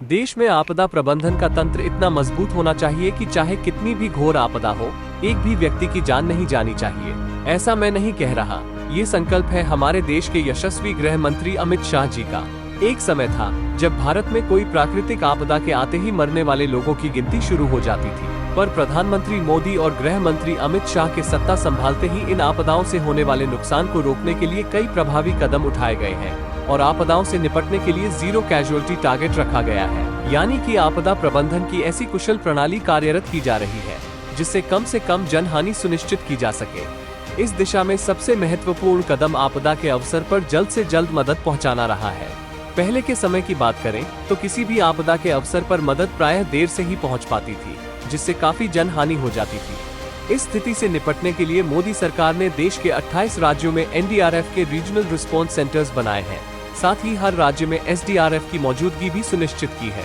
देश में आपदा प्रबंधन का तंत्र इतना मजबूत होना चाहिए कि चाहे कितनी भी घोर आपदा हो, एक भी व्यक्ति की जान नहीं जानी चाहिए। ऐसा मैं नहीं कह रहा, ये संकल्प है हमारे देश के यशस्वी गृह मंत्री अमित शाह जी का। एक समय था जब भारत में कोई प्राकृतिक आपदा के आते ही मरने वाले लोगों की गिनती शुरू हो जाती थी, पर प्रधानमंत्री मोदी और गृह मंत्री अमित शाह के सत्ता संभालते ही इन आपदाओं से होने वाले नुकसान को रोकने के लिए कई प्रभावी कदम उठाए गए हैं और आपदाओं से निपटने के लिए जीरो कैजुअलिटी टारगेट रखा गया है, यानी कि आपदा प्रबंधन की ऐसी कुशल प्रणाली कार्यरत की जा रही है जिससे कम जनहानि सुनिश्चित की जा सके। इस दिशा में सबसे महत्वपूर्ण कदम आपदा के अवसर पर जल्द से जल्द मदद पहुंचाना रहा है। पहले के समय की बात करें तो किसी भी आपदा के अवसर पर मदद प्रायः देर से ही पहुंच पाती थी, जिससे काफी जनहानि हो जाती थी। इस स्थिति से निपटने के लिए मोदी सरकार ने देश के 28 राज्यों में एनडीआरएफ के रीजनल रिस्पांस सेंटर्स बनाए हैं। साथ ही हर राज्य में एसडीआरएफ की मौजूदगी भी सुनिश्चित की है,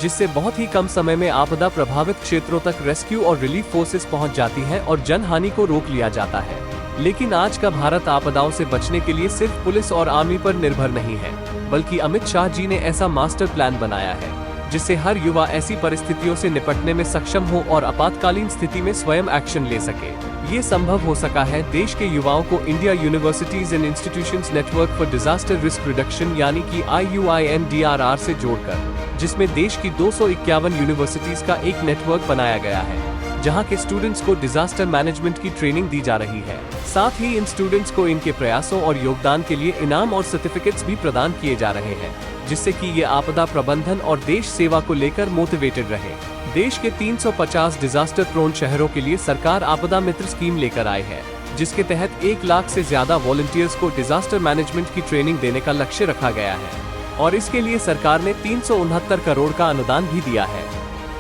जिससे बहुत ही कम समय में आपदा प्रभावित क्षेत्रों तक रेस्क्यू और रिलीफ फोर्सेस पहुंच जाती हैं और जनहानि को रोक लिया जाता है। लेकिन आज का भारत आपदाओं से बचने के लिए सिर्फ पुलिस और आर्मी पर निर्भर नहीं है, बल्कि अमित शाह जी ने ऐसा मास्टर प्लान बनाया है जिससे हर युवा ऐसी परिस्थितियों से निपटने में सक्षम हो और आपातकालीन स्थिति में स्वयं एक्शन ले सके। ये संभव हो सका है देश के युवाओं को India universities and institutions network for disaster risk reduction यानी कि IUINDRR से जोड़कर, जिसमें देश की 251 यूनिवर्सिटीज का एक नेटवर्क बनाया गया है जहां के स्टूडेंट्स को डिजास्टर मैनेजमेंट की ट्रेनिंग दी जा रही है। साथ ही इन स्टूडेंट्स को इनके प्रयासों और योगदान के लिए इनाम और सर्टिफिकेट्स भी प्रदान किए जा रहे हैं, जिससे कि ये आपदा प्रबंधन और देश सेवा को लेकर मोटिवेटेड रहे। देश के 350 डिजास्टर प्रोन शहरों के लिए सरकार आपदा मित्र स्कीम लेकर आई है, जिसके तहत 1 लाख से ज्यादा वॉलंटियर्स को डिजास्टर मैनेजमेंट की ट्रेनिंग देने का लक्ष्य रखा गया है और इसके लिए सरकार ने 369 करोड़ का अनुदान भी दिया है।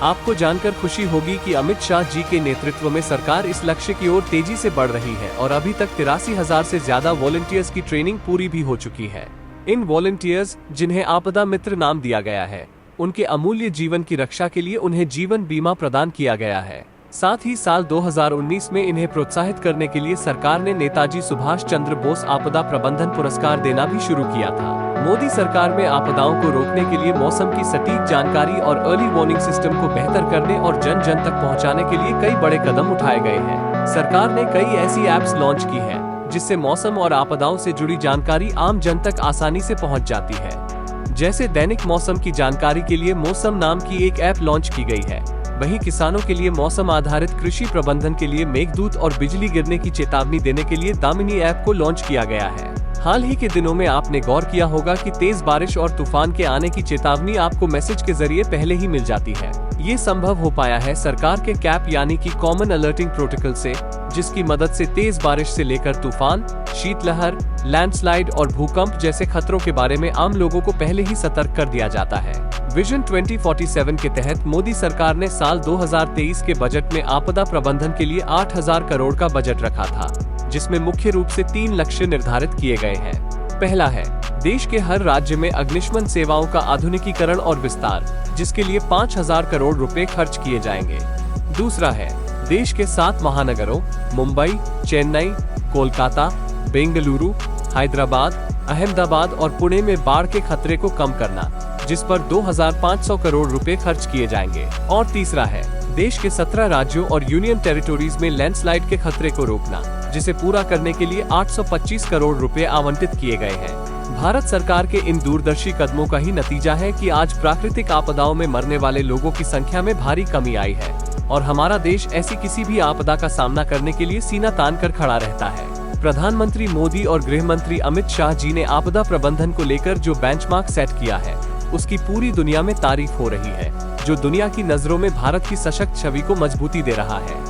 आपको जानकर खुशी होगी कि अमित शाह जी के नेतृत्व में सरकार इस लक्ष्य की ओर तेजी से बढ़ रही है और अभी तक 83,000 से ज्यादा वॉलंटियर्स की ट्रेनिंग पूरी भी हो चुकी है। इन वॉलंटियर्स, जिन्हें आपदा मित्र नाम दिया गया है, उनके अमूल्य जीवन की रक्षा के लिए उन्हें जीवन बीमा प्रदान किया गया है। साथ ही साल 2019 में इन्हें प्रोत्साहित करने के लिए सरकार ने नेताजी सुभाष चंद्र बोस आपदा प्रबंधन पुरस्कार देना भी शुरू किया था। मोदी सरकार में आपदाओं को रोकने के लिए मौसम की सटीक जानकारी और अर्ली वार्निंग सिस्टम को बेहतर करने और जन जन तक पहुंचाने के लिए कई बड़े कदम उठाए गए हैं। सरकार ने कई ऐसी ऐप्स लॉन्च की है जिससे मौसम और आपदाओं से जुड़ी जानकारी आम जन तक आसानी से पहुंच जाती है। जैसे दैनिक मौसम की जानकारी के लिए मौसम नाम की एक ऐप लॉन्च की गई है। वहीं किसानों के लिए मौसम आधारित कृषि प्रबंधन के लिए मेघदूत और बिजली गिरने की चेतावनी देने के लिए दामिनी ऐप को लॉन्च किया गया है। हाल ही के दिनों में आपने गौर किया होगा कि तेज बारिश और तूफान के आने की चेतावनी आपको मैसेज के जरिए पहले ही मिल जाती है। ये संभव हो पाया है सरकार के कैप यानी कि कॉमन अलर्टिंग प्रोटोकॉल से, जिसकी मदद से तेज बारिश से लेकर तूफान, शीतलहर, लैंडस्लाइड और भूकंप जैसे खतरों के बारे में आम लोगों को पहले ही सतर्क कर दिया जाता है। विजन 2047 के तहत मोदी सरकार ने साल 2023 के बजट में आपदा प्रबंधन के लिए 8,000 करोड़ का बजट रखा था, जिसमें मुख्य रूप से 3 लक्ष्य निर्धारित किए गए हैं। पहला है देश के हर राज्य में अग्निशमन सेवाओं का आधुनिकीकरण और विस्तार, जिसके लिए 5,000 करोड़ रुपए खर्च किए जाएंगे। दूसरा है देश के 7 महानगरों मुंबई, चेन्नई, कोलकाता, बेंगलुरु, हैदराबाद, अहमदाबाद और पुणे में बाढ़ के खतरे को कम करना, जिस पर 2,500 करोड़ रुपए खर्च किए जाएंगे। और तीसरा है देश के 17 राज्यों और यूनियन टेरिटोरीज में लैंडस्लाइड के खतरे को रोकना, जिसे पूरा करने के लिए 825 करोड़ रुपए आवंटित किए गए हैं। भारत सरकार के इन दूरदर्शी कदमों का ही नतीजा है कि आज प्राकृतिक आपदाओं में मरने वाले लोगों की संख्या में भारी कमी आई है और हमारा देश ऐसी किसी भी आपदा का सामना करने के लिए सीना तान कर खड़ा रहता है। प्रधानमंत्री मोदी और गृह मंत्री अमित शाह जी ने आपदा प्रबंधन को लेकर जो बेंचमार्क सेट किया है, उसकी पूरी दुनिया में तारीफ हो रही है, जो दुनिया की नजरों में भारत की सशक्त छवि को मजबूती दे रहा है।